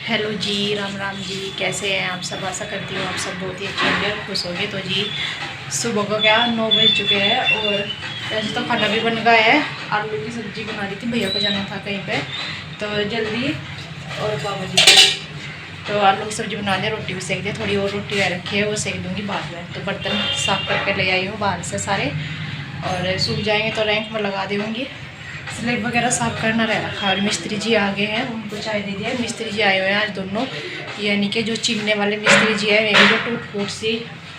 Hello जी, राम राम जी। कैसे हैं आप सब? आशा करती हूँ आप सब बहुत ही अच्छे होंगे और खुश होंगे। तो जी सुबह को क्या 9 बज चुके हैं और वैसे तो खाना भी बन गया है। आलू की सब्ज़ी बना रही थी, भैया को जाना था कहीं पे तो जल्दी। और बाबा जी को तो आलू की सब्ज़ी बना दिया, रोटी भी सेक दी, थोड़ी और रोटी रखी है वो सेक दूँगी बाद में। तो बर्तन साफ़ करके ले आई हूँ बाहर से सारे, और सूख जाएंगे तो रैंक में लगा दूँगी। स्लेब वगैरह साफ करना रह रखा। और मिस्त्री जी आ गए हैं, उनको चाय दे दिया। मिस्त्री जी आए हुए हैं आज दोनों, यानी कि जो चिमने वाले मिस्त्री जी है, मेरी जो टूट फूट सी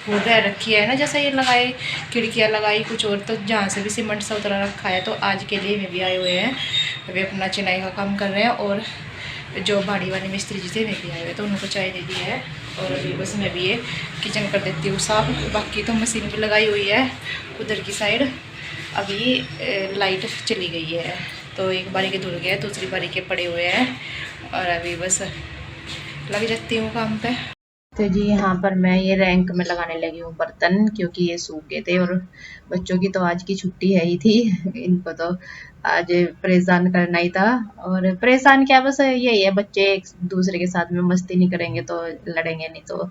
वो रह रखी है ना, जैसे ये लगाए खिड़कियाँ लगाई कुछ और, तो जहाँ से भी सीमेंट सा उतरा रखा है, तो आज के लिए वे भी आए हुए हैं। वे अपना चिनाई का काम कर रहे हैं। और जो बाड़ी वाले मिस्त्री जी थे वे भी आए हुए, तो उनको चाय दे दी है। और अभी बस मैं भी ये किचन कर देती हूँ साफ। बाकी तो मशीन भी लगाई हुई है उधर की साइड। अभी लाइट चली गई है, तो एक बारी के धुल गया, दूसरी बारी के पड़े हुए हैं, और अभी बस लग जाती हूँ काम पे। तो जी यहाँ पर मैं ये रैंक में लगाने लगी हूँ बर्तन, क्योंकि ये सूख गए थे। और बच्चों की तो आज की छुट्टी है ही थी, इनको तो आज परेशान करना ही था। और परेशान क्या, बस यही है, बच्चे एक दूसरे के साथ में मस्ती नहीं करेंगे तो लड़ेंगे नहीं, तो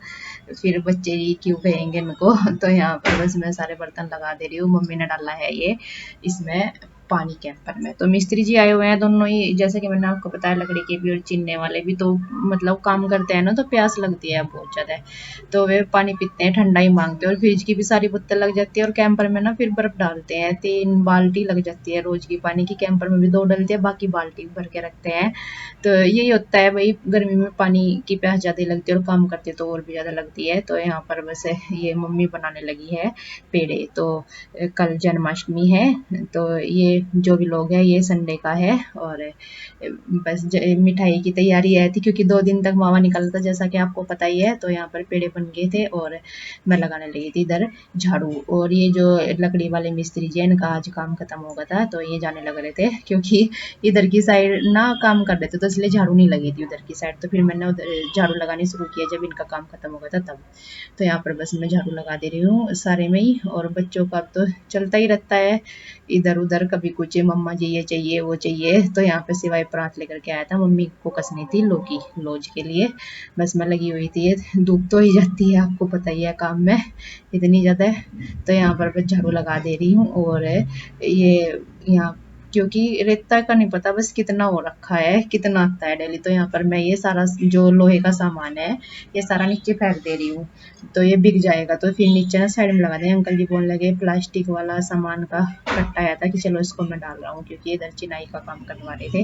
फिर बच्चे ही क्यों कहेंगे इनको। तो यहाँ पर बस मैं सारे बर्तन लगा दे रही हूँ। मम्मी ने डाला है ये इसमें पानी कैंपर में। तो मिस्त्री जी आए हुए हैं दोनों ही, जैसे कि मैंने आपको बताया, लकड़ी के भी और चिन्ने वाले भी। तो मतलब काम करते हैं ना, तो प्यास लगती है बहुत ज़्यादा, तो वे पानी पीते हैं, ठंडा ही मांगते हैं। और फ्रिज की भी सारी बोतल लग जाती है, और कैंपर में ना फिर बर्फ डालते हैं, 3 बाल्टी लग जाती है रोज की पानी की। कैंपर में भी 2 डलती है, बाकी बाल्टी भर के रखते हैं। तो यही होता है भाई, गर्मी में पानी की प्यास ज़्यादा लगती है, और काम करते तो और भी ज़्यादा लगती है। तो यहाँ पर बस ये मम्मी बनाने लगी है पेड़े। तो कल जन्माष्टमी है, तो ये जो भी लोग हैं, ये संडे का है। और बस मिठाई की तैयारी है थी, क्योंकि 2 दिन तक मावा निकला था, जैसा कि आपको पता ही है। तो यहाँ पर पेड़े बन गए थे, और मैं लगाने लगी थी इधर झाड़ू। और ये जो लकड़ी वाले मिस्त्री जी, इनका आज काम खत्म हो गया था, तो ये जाने लग रहे थे, क्योंकि इधर की साइड ना काम कर रहे थे, तो इसलिए झाड़ू नहीं लगी थी उधर की साइड। तो फिर मैंने उधर झाड़ू लगानी शुरू किया जब इनका काम खत्म हो गया था तब। तो यहाँ पर बस मैं झाड़ू लगा दे रही हूँ सारे में ही। और बच्चों का तो चलता ही रहता है इधर उधर, कभी कुछ मम्मा जी ये चाहिए वो चाहिए। तो यहाँ पे सिवाय परात लेकर के आया था, मम्मी को कसनी थी लौकी लौज के लिए। बस मैं लगी हुई थी, धूप तो ही जाती है, आपको पता ही है काम में इतनी ज़्यादा। तो यहाँ पर मैं झाड़ू लगा दे रही हूँ। और ये यहाँ, क्योंकि रेता का नहीं पता बस कितना हो रखा है, कितना आता है डेली। तो यहाँ पर मैं ये सारा जो लोहे का सामान है, ये सारा नीचे फेंक दे रही हूँ, तो ये बिक जाएगा। तो फिर नीचे ना साइड में लगा दें। अंकल जी बोलने लगे प्लास्टिक वाला सामान का कट्टा आया था, कि चलो इसको मैं डाल रहा हूँ, क्योंकि इधर चिनाई का काम करवा रहे थे।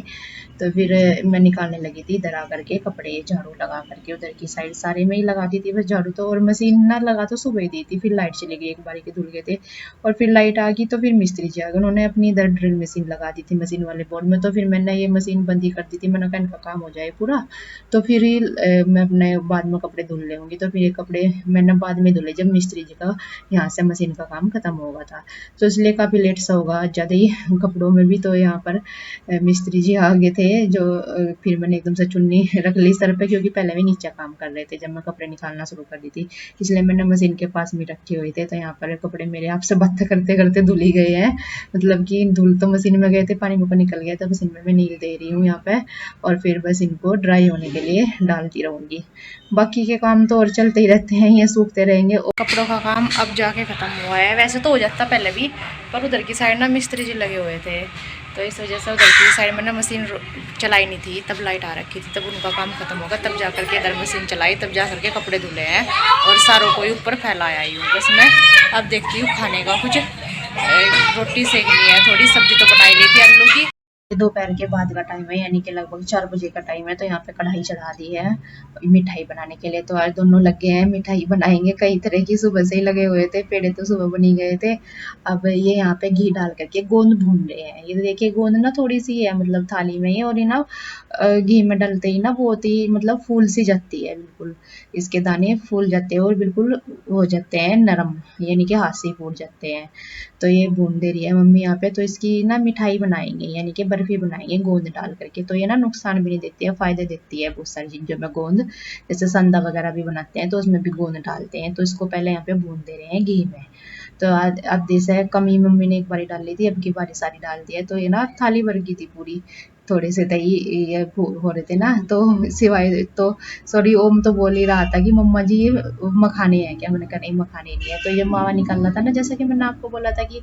तो फिर मैं निकालने लगी थी इधर आकर के कपड़े, झाड़ू लगा करके उधर की साइड सारे में ही लगा दी थी बस झाड़ू तो। और मशीन ना लगा तो सुबह ही दी थी, फिर लाइट चली गई, एक बारी के धुल गए थे। और फिर लाइट आ गई, तो फिर मिस्त्री जी आ गए, उन्होंने अपनी इधर ड्रिल मशीन लगा दी थी मशीन वाले बोर्ड में। तो फिर मैंने ये मशीन बंद ही कर दी थी, मैंने कहा इनका काम हो जाए पूरा, तो फिर ही मैं अपने बाद में कपड़े धुल लेंगी। तो फिर ये कपड़े मैंने बाद में धुले जब मिस्त्री जी का यहाँ से मशीन का काम खत्म होगा था, तो इसलिए काफ़ी लेट सा होगा ज़्यादा ही कपड़ों में भी। तो यहाँ पर मिस्त्री जी आ गए थे, जो फिर मैंने एकदम से चुन्नी रख ली सर पे, क्योंकि पहले भी नीचे काम कर रहे थे जब मैं कपड़े निकालना शुरू कर दी थी, इसलिए मैंने मशीन के पास में रखे हुए थे। तो यहाँ पर कपड़े मेरे आपसे बात करते करते धुल ही गए हैं, मतलब कि धुल तो मशीन में गए थे, पानी मुँह निकल गया, तो मशीन में मैं नील दे रही हूँ यहाँ पे। और फिर बस इनको ड्राई होने के लिए डालती रहूँगी। बाकी के काम तो और चलते ही रहते हैं, ये सूखते रहेंगे। और कपड़ों का काम अब जाके ख़त्म हुआ है, वैसे तो हो जाता पहले भी, पर उधर की साइड ना मिस्त्री जी लगे हुए थे, तो इस वजह से उधर की साइड में ना मशीन चलाई नहीं थी, तब लाइट आ रखी थी, तब उनका काम खत्म होगा, तब जा करके इधर मशीन चलाई, तब जा करके कपड़े धुले हैं। और सारों को ही ऊपर फैलाया आई हूँ। बस मैं अब देखती हूँ खाने का कुछ, रोटी सेकनी है, थोड़ी सब्जी तो बनाई ली थी आलू की। दोपहर के बाद का टाइम है, यानी कि लगभग 4 बजे का टाइम है। तो यहाँ पे कढ़ाई चढ़ा दी है मिठाई बनाने के लिए। तो आज दोनों लगे हैं, मिठाई बनाएंगे कई तरह की, सुबह से ही लगे हुए थे, पेड़े तो सुबह बनी गए थे। अब ये यहाँ पे घी डाल करके गोंद भून रहे हैं। ये देखिए गोंद ना थोड़ी सी है, मतलब थाली में ही, और ये ना घी में डलते ही ना बहुत ही मतलब फूल सी जाती है, बिल्कुल इसके दाने फूल जाते हैं और बिल्कुल हो जाते हैं नरम, यानी कि हाथ से फूट जाते हैं। तो ये भून दे रही है मम्मी यहाँ पे। तो इसकी ना मिठाई बनाएंगे, यानी कि बर्फी बनाएंगे गोंद डाल करके। तो ये ना नुकसान भी नहीं देती है, फायदे देती है बहुत सारी चीज़ों में गोंद, जैसे संदा वगैरह भी बनाते हैं तो उसमें भी गोंद डालते हैं। तो इसको पहले यहाँ पे भून दे रहे हैं घी में। तो आज अब जैसे कमी मम्मी ने एक बारी डाल ली थी, अब की बारी सारी डाल दी है। तो ये ना थाली भर गई थी पूरी, थोड़े से दही ये हो रहे थे ना, तो सिवाय तो सॉरी ओम तो बोल ही रहा था कि मम्मा जी ये मखाने हैं क्या, मैंने कहा नहीं मखाने नहीं है। तो ये मावा निकालना था ना, जैसा कि मैंने आपको बोला था कि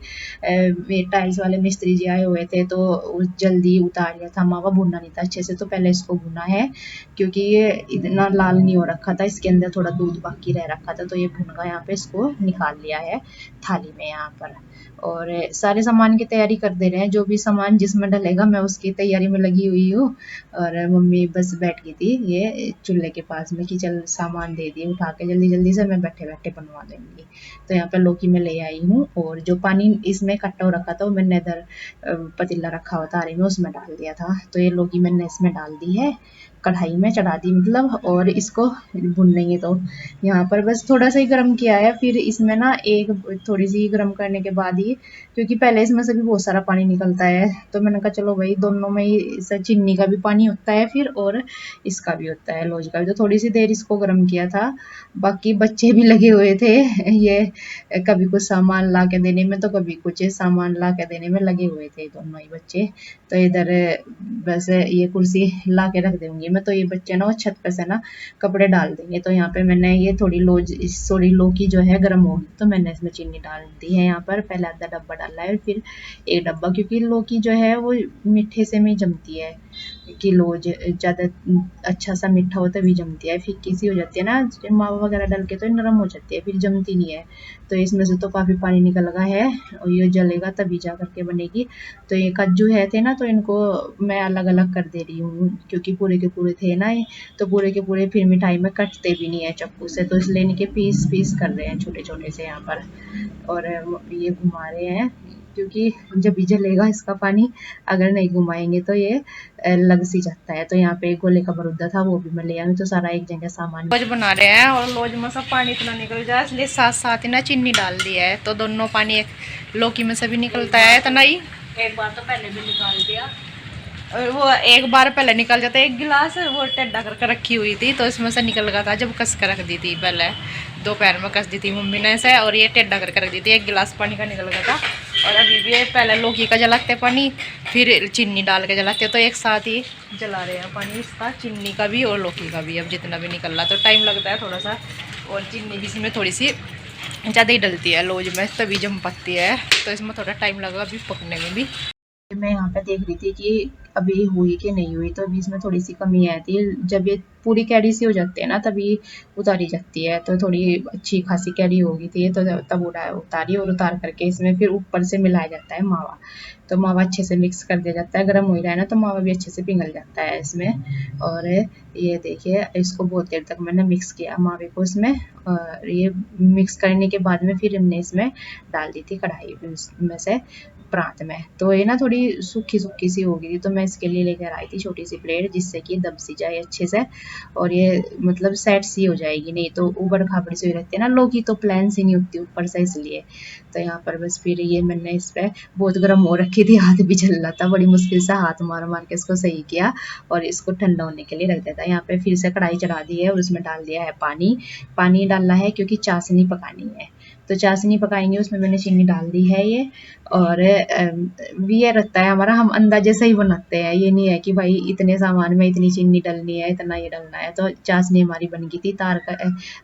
ये टाइल्स वाले मिस्त्री जी आए हुए थे, तो जल्दी उतार लिया था मावा, भुनना नहीं था अच्छे से, तो पहले इसको भुना है क्योंकि ये इतना लाल नहीं हो रखा था, इसके अंदर थोड़ा दूध बाकी रह रखा था, तो ये भुन गया। यहाँ पे इसको निकाल लिया है थाली में यहाँ पर, और सारे सामान की तैयारी कर दे रहे हैं, जो भी सामान जिसमें डलेगा मैं उसकी तैयारी में लगी हुई हूँ। और मम्मी बस बैठ गई थी ये चूल्हे के पास में कि चल सामान दे दिए उठा के, जल्दी जल्दी से मैं बैठे बैठे बनवा देंगी। तो यहाँ पर लौकी में ले आई हूँ, और जो पानी इसमें इकट्ठा हो रखा था वो मैंने इधर पतीला रखा हुआ था थाली में, उसमें डाल दिया था। तो ये लौकी मैंने इसमें डाल दी है, कढ़ाई में चढ़ा दी मतलब, और इसको भून लेंगे। तो यहाँ पर बस थोड़ा सा ही गर्म किया है, फिर इसमें ना एक थोड़ी सी गर्म करने के बाद ही, क्योंकि पहले इसमें से भी बहुत सारा पानी निकलता है, तो मैंने कहा चलो भाई दोनों में ही चीनी का भी पानी होता है फिर, और इसका भी होता है लौज का भी। तो थोड़ी सी देर इसको गर्म किया था। बाकी बच्चे भी लगे हुए थे ये कभी कुछ सामान ला के देने में, तो कभी कुछ सामान ला के देने में लगे हुए थे दोनों ही बच्चे। तो इधर बस ये कुर्सी ला के रख दूंगी मैं, तो ये बच्चे ना वो छत पर से ना कपड़े डाल देंगे। तो यहाँ पे मैंने ये थोड़ी लौकी जो है गर्म होगी, तो मैंने इसमें चीनी डाल दी है। यहाँ पर पहले आधा डब्बा डाला है, फिर एक डब्बा, क्योंकि लौकी जो है वो मीठे से में जमती है, कि लौज ज़्यादा अच्छा सा मीठा हो तभी जमती है, फिक्की सी हो जाती है ना मावा वगैरह डाल के तो नरम हो जाती है, फिर जमती नहीं है। तो इसमें से तो काफ़ी पानी निकल गया है, और ये जलेगा तभी जा करके बनेगी। तो ये काजू है थे ना, तो इनको मैं अलग अलग कर दे रही हूँ, क्योंकि पूरे के पूरे थे ना ये, तो पूरे के पूरे फिर मिठाई में कटते भी नहीं है चाकू से, तो इसलिए इनके पीस पीस कर रहे हैं छोटे छोटे से यहाँ पर। और ये घुमा रहे हैं, क्योंकि जब भी जलेगा इसका पानी, अगर नहीं घुमाएंगे तो ये लग सी जाता है। तो यहाँ पे गोले का बरूदा था, वो भी मैं ले आई, तो सारा एक जगह सामान लौज बना रहे हैं, और लौज में सब पानी इतना निकल जाए इसलिए साथ साथ ही ना चीनी डाल दिया है, तो दोनों पानी एक लौकी में से भी निकलता है। तो नहीं एक बार तो पहले भी निकाल दिया, वो एक बार पहले निकल जाता है, एक गिलास वो टेढ़ा करके रखी हुई थी, तो इसमें से निकल गया था जब कस कर रख दी थी, पहले दोपहर में कस दी थी मम्मी ने ऐसे, और ये टेढ़ा करके रख दी थी, एक गिलास पानी का निकल गया था। और अभी भी पहले लौकी का जलाते पानी, फिर चीनी डाल के जलाते, तो एक साथ ही जला रहे हैं पानी इसका, चीनी का भी और लौकी का भी। अब जितना भी निकल रहा तो टाइम लगता है थोड़ा सा, और चीनी भी इसमें थोड़ी सी ज़्यादा ही डलती है लौज में, तभी जम पाती है, तो इसमें थोड़ा टाइम लगेगा अभी पकने में भी। मैं यहाँ पे देख रही थी कि अभी हुई कि नहीं हुई, तो अभी इसमें थोड़ी सी कमी आई थी। जब ये पूरी कैडी सी हो जाती है ना, तभी उतारी जाती है, तो थोड़ी अच्छी खासी कैडी हो गई थी, तो तब उतारी, और उतार करके इसमें फिर ऊपर से मिलाया जाता है मावा। तो मावा अच्छे से मिक्स कर दिया जाता है, गर्म हो रहा है ना, तो मावा भी अच्छे से पिघल जाता है इसमें। और ये देखिए इसको बहुत देर तक मैंने मिक्स किया मावे को इसमें, और ये मिक्स करने के बाद में फिर हमने इसमें डाल दी थी कढ़ाई में से प्रांत में। तो ये ना थोड़ी सूखी सूखी सी हो गई थी, तो मैं इसके लिए लेकर आई थी छोटी सी प्लेट, जिससे कि दब सी जाए अच्छे से, और ये मतलब सेट सी हो जाएगी, नहीं तो ऊबड़ खाबड़ी सी रहती है ना लौकी, तो प्लेन सी नहीं होती ऊपर से, इसलिए। तो यहाँ पर बस फिर ये मैंने इस पर बहुत गर्म हो रखी थी, हाथ भी जल रहा था, बड़ी मुश्किल से हाथ मार मार के इसको सही किया, और इसको ठंडा होने के लिए रख दिया था। यहाँ पे फिर से कढ़ाई चढ़ा दी है, और उसमें डाल दिया है पानी। पानी डालना है क्योंकि चाशनी पकानी है, तो चाशनी पकाएंगे, उसमें मैंने चीनी डाल दी है ये। और ये रहता है हमारा, हम अंदाजे से ही बनाते हैं, ये नहीं है कि भाई इतने सामान में इतनी चीनी डलनी है, इतना ये डलना है। तो चाशनी हमारी बन गई थी, तार का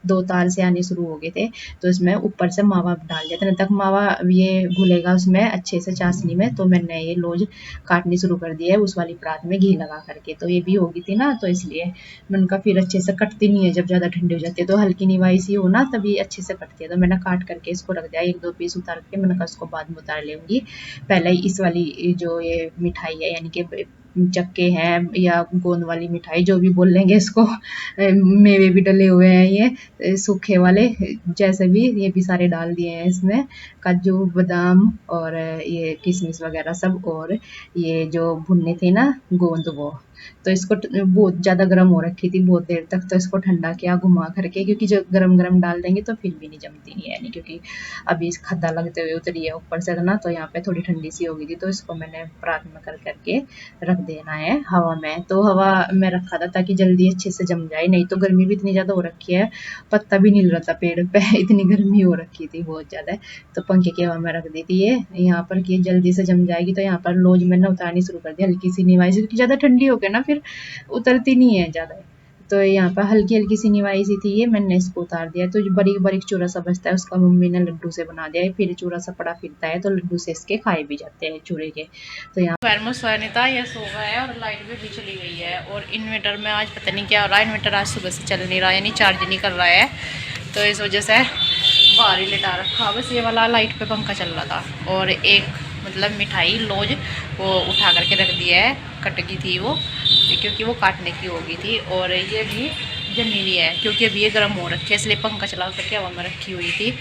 2 तार से आने शुरू हो गए थे, तो इसमें ऊपर से मावा डाल दिया था, तक मावा ये घुलेगा उसमें अच्छे से चाशनी में। तो मैंने ये लौज काटनी शुरू कर दी है उस वाली परात में घी लगा करके, तो ये भी हो गई थी ना, तो इसलिए मैंने कहा फिर अच्छे से कटती नहीं है, जब ज़्यादा ठंडी हो जाती है तो हल्की निवाई सी हो ना, तभी अच्छे से कटती है। तो मैंने काट करके इसको रख दिया, 1-2 पीस उतार के, मैंने कहा इसको बाद में उतार लूँगी, पहले इस वाली जो ये मिठाई है, यानी कि चक्के हैं या गोंद वाली मिठाई, जो भी बोल लेंगे इसको, मेवे भी डले हुए हैं ये सूखे वाले, जैसे भी ये भी सारे डाल दिए हैं इसमें, काजू बादाम और ये किशमिश वगैरह सब, और ये जो भुनने थे ना गोंद, वो तो इसको बहुत ज़्यादा गर्म हो रखी थी बहुत देर तक, तो इसको ठंडा किया घुमा करके, क्योंकि जो गरम गरम डाल देंगे तो फिर भी नहीं जमती नहीं है, नहीं क्योंकि अभी खद्दा लगते हुए उतरी है ऊपर से ना, तो यहाँ पे थोड़ी ठंडी सी हो गई थी, तो इसको मैंने परात में कर करके रख देना है हवा में। तो हवा में रखा था ताकि जल्दी अच्छे से जम जाए, नहीं तो गर्मी भी इतनी ज़्यादा हो रखी है, पत्ता भी नहीं हिल रहा था पेड़ पे इतनी गर्मी हो रखी थी बहुत ज़्यादा। तो पंखे की हवा में रख दी थी ये यहाँ पर कि जल्दी से जम जाएगी। तो यहाँ पर लोज मैंने उतारनी शुरू कर दी हल्की सी निवाई से, क्योंकि ज़्यादा ठंडी हो गई ना फिर उतरती नहीं है ज़्यादा। तो यहाँ पर हल्की हल्की सी निवाई सी थी ये, मैंने इसको उतार दिया। तो जो बारीक बारीक चूरा सा बचता है उसका मम्मी ने लड्डू से बना दिया है, फिर चूरा सा पड़ा फिरता है तो लड्डू से इसके खाए भी जाते हैं चूरे के। तो यहाँ था ये सो गया है और लाइट भी चली गई है, और इन्वर्टर में आज पता नहीं क्या हो रहा है, इन्वर्टर आज सुबह से चल नहीं रहा है, यानी चार्ज नहीं कर रहा है, तो इस वजह से बाहर ही लेटा रखा। बस ये वाला लाइट पे पंखा चल रहा था, और एक मतलब मिठाई लोज वो उठा करके रख दिया है, कट गई थी वो क्योंकि वो काटने की हो गई थी, और ये भी जमी हुई है क्योंकि अभी ये गर्म हो रखी है, इसलिए पंखा चला करके हवा में रखी हुई थी।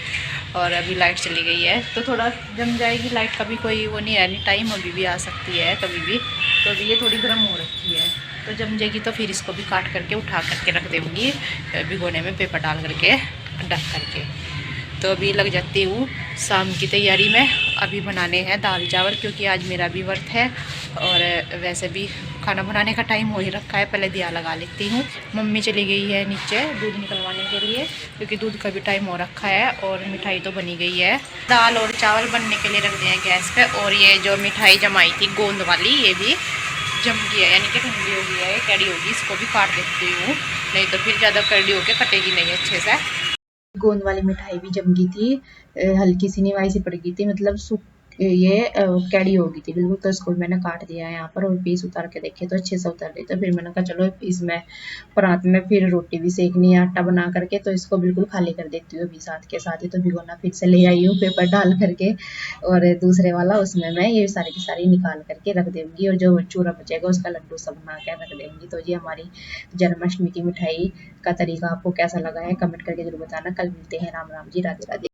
और अभी लाइट चली गई है तो थोड़ा जम जाएगी लाइट का भी कोई वो नहीं है, एनी टाइम अभी भी आ सकती है कभी भी। तो अभी ये थोड़ी गर्म हो रखी है तो जम जाएगी, तो फिर इसको भी काट करके उठा करके रख देंगी भिगोने में पेपर डाल करके ढक करके। तो अभी लग जाती हूँ शाम की तैयारी में। अभी बनाने हैं दाल चावल क्योंकि आज मेरा भी व्रत है, और वैसे भी खाना बनाने का टाइम हो ही रखा है, पहले दिया लगा लेती हूँ। मम्मी चली गई है नीचे दूध निकलवाने के लिए क्योंकि दूध का भी टाइम हो रखा है, और मिठाई तो बनी गई है। दाल और चावल बनने के लिए रख दिए हैं गैस पे, और ये जो मिठाई जमाई थी गोंद वाली ये भी जम गई है, यानी कि ठंडी हो गई है, कड़ी होगी, इसको भी काट देती हूँ, नहीं तो फिर ज़्यादा कड़ी होकर कटेगी नहीं अच्छे से। गोंद वाली मिठाई भी जम गई थी, हल्की सी निवाई सी पड़ गई थी, मतलब ये कैडी हो गई थी बिल्कुल। तो इसको मैंने काट दिया है यहाँ पर, और पीस उतार के देखे तो अच्छे से उतर रही। तो फिर मैंने कहा चलो इसमें परात में फिर रोटी भी सेकनी है आटा बना करके, तो इसको बिल्कुल खाली कर देती हूँ अभी साथ के साथ ही। तो भिगोना फिर से ले आई हूँ पेपर डाल करके, और दूसरे वाला उसमें मैं ये सारी की सारी निकाल करके रख दूँगी, और जो चूरा बचेगा उसका लड्डू सा बना के रख देंगी। तो ये हमारी जन्माष्टमी की मिठाई का तरीका आपको कैसा लगा है कमेंट करके जरूर बताना। कल मिलते हैं। राम राम जी, राधे राधे।